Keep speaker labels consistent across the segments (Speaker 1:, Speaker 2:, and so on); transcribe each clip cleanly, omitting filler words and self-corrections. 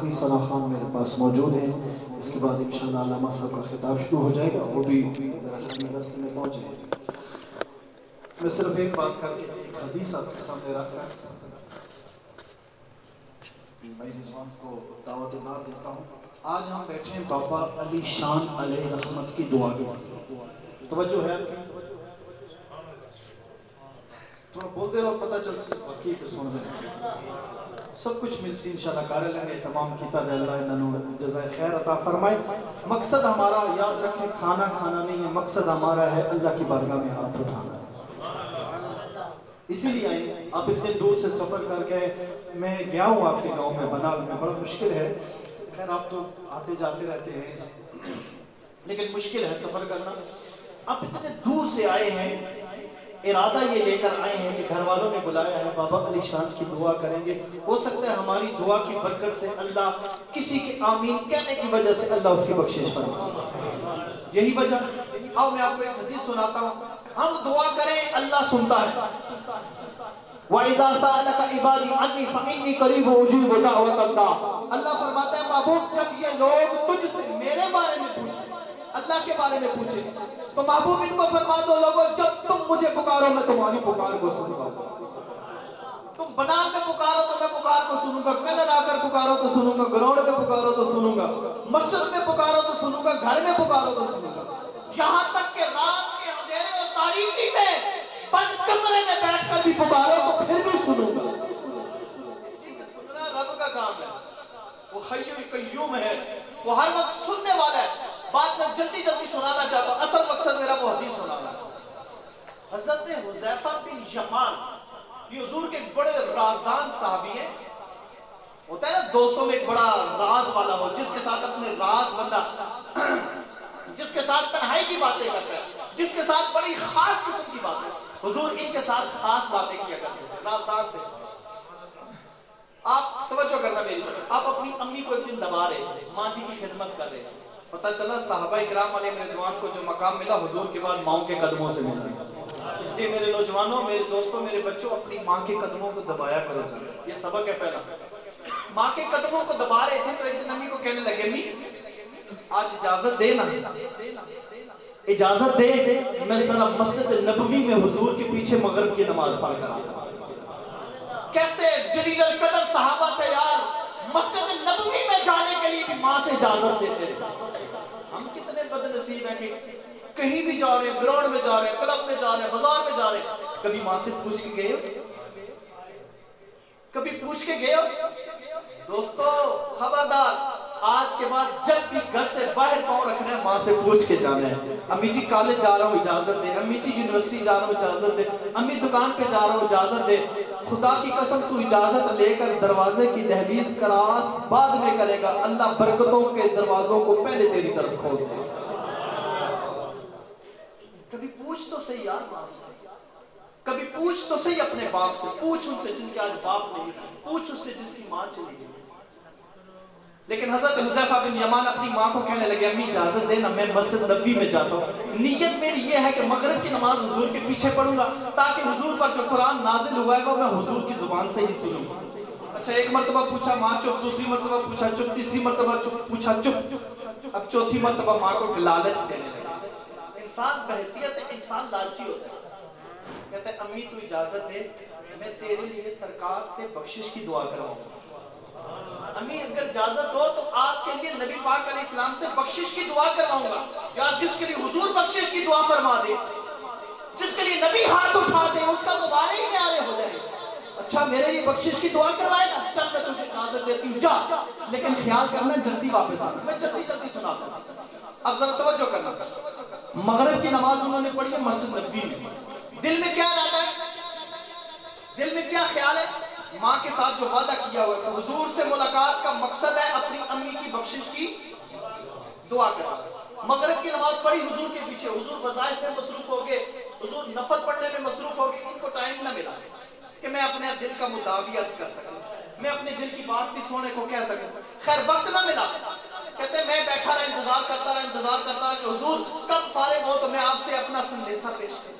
Speaker 1: کافی سارا خان میرے پاس موجود ہیں. اس کے بعد انشاءاللہ علامہ صاحب کا خطاب شروع ہو جائے گا. وہ بھی رستے میں پہنچے ہیں. میں صرف ایک بات کر کے ایک حدیث آپ کے سامنے رکھتا ہوں. میں رضوان کو دعوت نہ دیتا ہوں. آج ہم بیٹھے ہیں بابا علی شان علیہ رحمت کی دعا کے بعد. توجہ ہے تھوڑا بولتے رہو پتہ چل سکے پہ سن رہے سب کچھ مل سی انشاءاللہ کار لیں تمام کیتا دے اللہ انہوں جزائے خیر عطا فرمائے. مقصد ہمارا یاد رکھیں کھانا کھانا نہیں ہے, مقصد ہمارا ہے اللہ کی بارگاہ میں ہاتھ اٹھانا. اسی لیے آئیں آپ اتنے دور سے سفر کر کے. میں گیا ہوں آپ کے گاؤں میں بنال میں, بڑا مشکل ہے. خیر آپ تو آتے جاتے رہتے ہیں لیکن مشکل ہے سفر کرنا. آپ اتنے دور سے آئے ہیں, ارادہ یہ لے کر آئے ہیں کہ گھر والوں نے بلایا ہے بابا علی شان کی دعا کریں گے. ہو سکتا ہے ہماری دعا کی برکت سے اللہ کسی کے آمین کہنے کی وجہ سے اللہ اس کی بخشش فرمائے. یہی وجہ. آؤ میں آپ کو ایک حدیث سناتا ہوں. ہم دعا کریں اللہ سنتا ہے. وَإِذَا سَأَلَكَ عِبَادِي عَنِّي فَإِنِّي قَرِيبٌ أُجِيبُ دَعْوَةَ الدَّاعِ. اللہ فرماتا ہے محبوب جب یہ لوگ تجھ سے میرے بارے میں پوچھیں, اللہ کے بارے میں پوچھیں, تو محبوب ان کو فرما دو لوگوں جب تم مجھے پکارو میں تمہاری پکار کو سن گا. تم بنال میں پکارو تو میں پکار کو سنوں گا, کلر آ کر پکارو تو سنوں گا, گراؤنڈ میں پکارو تو سنوں گا, مسجد میں پکارو تو سنوں گا, گھر میں پکارو تو سنوں گا. یہاں تک کہ رات کے اندھیرے اور تاریکی میں بند کمرے میں بیٹھ کر بھی پکارو تو پھر بھی سنوں گا. اس لیے کہ سننا رب کا کام ہے. وہ حی القیوم ہے, وہ ہر وقت سننے والا ہے. بات میں جلدی جلدی سنانا چاہتا ہوں, اصل مقصد میرا وہ حدیث سنانا ہے. حضرت حذیفہ بن یمان یہ حضور کے بڑے رازدان صحابی ہیں. ہوتا ہے نا دوستوں میں ایک بڑا راز والا ہو جس کے ساتھ اپنے راز بندہ جس کے ساتھ تنہائی کی باتیں کرتا ہے, جس کے ساتھ بڑی خاص قسم کی باتیں. حضور ان کے ساتھ خاص باتیں کیا کرتے ہیں, رازدان تھے. آپ توجہ کرنا میری طرف. آپ اپنی امی کو ایک دن دبا رہے تھے, ماں جی کی خدمت کر رہے تھے. پتہ چلا صحابہ کرام علیہ رضوان کو جو مقام ملا حضور کے بعد ماؤں کے قدموں سے ملا. اس لیے میرے نوجوانوں, میرے دوستوں, میرے بچوں اپنی ماں کے قدموں کو دبایا کرو. یہ سبق ہے پہلا. ماں کے قدموں کو دبا رہے تھے تو ایک دن امی کو کہنے لگے امی آج اجازت دے نا, اجازت دے میں ذرا مسجد نبوی میں حضور کے پیچھے مغرب کی نماز پڑھ کر آتا. کیسے جلیل القدر صحابہ تھے یار, مسجد نبوی میں جانے کے لیے بھی ماں سے اجازت دیتے تھے. ہم کتنے بد نصیب ہیں کہ کہیں بھی جا رہے ہیں, گراؤنڈ میں جا رہے ہیں, کلب میں جا رہے ہیں, بازار میں جا رہے ہیں, کبھی ماں سے پوچھ کے گئے ہو؟ کبھی پوچھ کے گئے ہو؟ دوستو خبردار, آج کے بعد جب بھی گھر سے باہر پاؤں رکھنا ہے ماں سے پوچھ کے جانا ہے. امی جی کالج جا رہا ہوں اجازت دے, امی جی یونیورسٹی جا رہا ہوں اجازت دے, امی دکان پہ جا رہا ہوں اجازت دے. خدا کی قسم تو اجازت لے کر دروازے کی دہلیز کراس بعد میں کرے گا, اللہ برکتوں کے دروازوں کو پہلے تیری طرف کھول دے. کبھی پوچھ تو صحیح یار ماں سے, کبھی پوچھ تو صحیح اپنے باپ سے, پوچھ ان سے جن کے آج باپ نہیں, پوچھ اس سے جس کی ماں چلی گئی. لیکن حضرت حذیفہ بن یمان اپنی ماں کو کہنے لگے امی اجازت دینا میں مسجد نبوی میں جاتا ہوں, نیت میری یہ ہے کہ مغرب کی نماز حضور کے پیچھے پڑھوں گا تاکہ حضور پر جو قرآن نازل ہوا ہے وہ میں حضور کی زبان سے ہی سنوں. اچھا ایک مرتبہ پوچھا ماں چپ, دوسری مرتبہ پوچھا چپ, تیسری مرتبہ پوچھا چپ, اب چوتھی مرتبہ ماں کو لالچ دینے لگا. انسان بحیثیت انسان لالچی ہوتا ہے. کہتا ہے امی تو اجازت دے میں تیرے لیے سرکار سے بخشش کی دعا کراؤں گا. امی اگر اجازت دو تو آپ کے لیے نبی پاک علیہ السلام سے بخشش کی دعا کرواؤں گا. یار جس کے لیے حضور بخشش کی دعا فرما دے, جس کے لیے نبی ہاتھ اٹھا دے, اس کا دوبارہ ہی پیارے ہو جائے. اچھا میرے لیے بخشش کی دعا کروائے نا, چل میں تجھے اجازت دیتی ہوں جا, لیکن خیال کرنا جلدی واپس آنا. میں جلدی جلدی سناتا ہوں. اب ذرا توجہ کرنا. مغرب کی نماز انہوں نے پڑھی ہے مسجد نبوی میں. دل میں کیا رہتا ہے, دل میں کیا خیال ہے؟ ماں کے ساتھ جو وعدہ کیا ہوا ہے حضور سے ملاقات کا مقصد ہے اپنی امی کی بخشش کی دعا کرنا. مغرب کی نماز پڑھی حضور کے پیچھے, حضور وظائف میں مصروف ہو گئے, حضور نفل پڑھنے میں مصروف ہو گئے. ان کو ٹائم نہ ملا کہ میں اپنے دل کا مدعا بھی عرض کر سکوں, میں اپنے دل کی بات بھی سونے کو کہہ سکوں. خیر وقت نہ ملا. کہتے ہیں میں بیٹھا رہا, انتظار کرتا رہا کہ حضور کب فارغ ہو تو میں آپ سے اپنا سندیسہ پیش کروں.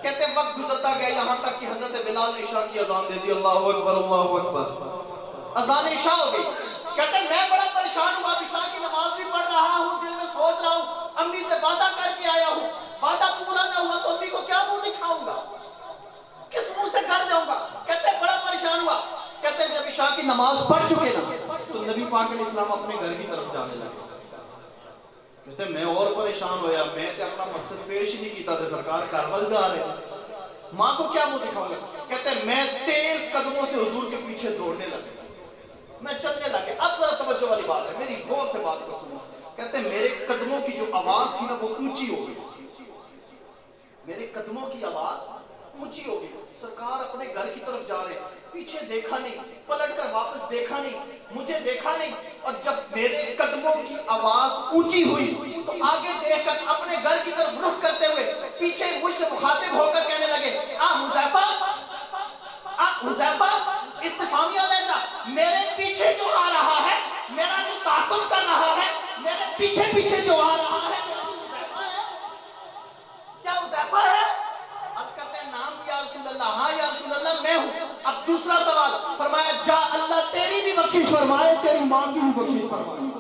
Speaker 1: کہتے ہیں وقت گزرتا گیا یہاں تک کہ حضرت بلال نے عشاء کی اذان دے دی. اللہ اکبر اللہ اکبر. اذان عشاء ہو گئی. کہتے ہیں میں بڑا پریشان ہوں، اب عشاء کی نماز بھی پڑھ رہا ہوں، دل میں سوچ رہا ہوں امی سے وعدہ کر کے آیا ہوں، وعدہ پورا نہ ہوا تو امی کو کیا منہ دکھاؤں گا، کس منہ سے گھر جاؤں گا؟ کہتے ہیں بڑا پریشان ہوا۔ کہتے ہیں جب عشاء کی نماز پڑھ چکے نا تو نبی پاک علیہ السلام اپنے گھر کی طرف جانے لگے۔ کہتے ہیں میں اور پریشان ہویا، میں تے اپنا مقصد پیش ہی نہیں کیتا تھے، سرکار کربل جا رہے ہیں، ماں کو کیا منہ دکھاؤں گا؟ کہتے ہیں میں تیز قدموں سے حضور کے پیچھے دوڑنے لگے، میں چلنے لگے۔ اب ذرا توجہ والی بات ہے، میری غور سے بات کو سنو۔ کہتے ہیں میرے قدموں کی جو آواز تھی نا وہ اونچی ہو گئی، میرے قدموں کی آواز اونچی ہو گئی۔ سرکار اپنے گھر کی طرف جا رہے ہیں، پیچھے دیکھا نہیں، پلٹ کر واپس دیکھا نہیں، مجھے دیکھا نہیں، اور جب میرے قدموں کی آواز اونچی ہوئی تو آگے دیکھ کر اپنے گھر کی طرف رخ کرتے ہوئے پیچھے مجھ سے مخاطب ہو کر کہنے لگے حذیفہ، حذیفہ، استفہامیہ لہجہ، میرے پیچھے جو آ رہا ہے، میرا جو تعاقب کر رہا ہے، میرے پیچھے پیچھے جو آ رہا ہے، کیا حذیفہ ہے؟ عرض کرتے ہیں نام یا رسول اللہ، ہاں یا رسول اللہ میں ہوں۔ اب دوسرا سوال، فرمایا جا اللہ تیری بھی بخشش فرمائے، تیری ماں کی بھی بخشش فرمائے،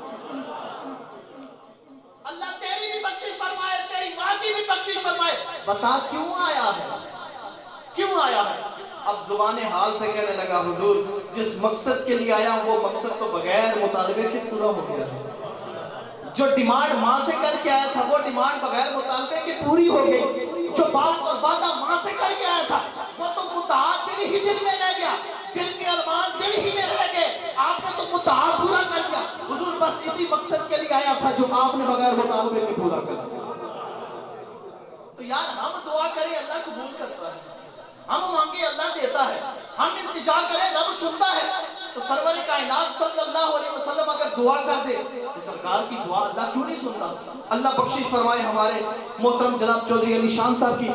Speaker 1: اللہ تیری بھی بخشش فرمائے، تیری ماں کی بھی بخشش فرمائے۔ بتا کیوں آیا ہے، کیوں آیا ہے؟ اب زبان حال سے کہنے لگا حضور جس مقصد کے لیے آیا وہ مقصد تو بغیر مطالبے کے پورا ہو گیا ہے، جو ڈیمانڈ ماں سے کر کے آیا تھا وہ ڈیمانڈ بغیر مطالبے کے پوری ہو گئی، جو بات اور وعدہ ماں سے کر کے آیا تھا وہ تو مدعا دل ہی دل میں رہ گیا، دل کے ارمان دل ہی میں رہ گئے، آپ نے تو مدعا پورا کر دیا۔ حضور بس اسی مقصد کے لیے آیا تھا جو آپ نے بغیر مطالبے کے پورا کر دیا۔ تو یار ہم دعا کریں اللہ قبول کرتا ہے، ہم مانگے اللہ دیتا ہے، ہم التجا کریں رب سنتا ہے۔ تو سرور کائنات صلی اللہ علیہ وسلم اگر دعا کر دے تو سرکار کی دعا اللہ کیوں نہیں سنتا؟ اللہ بخشش فرمائے ہمارے محترم جناب چودھری علی شان صاحب کی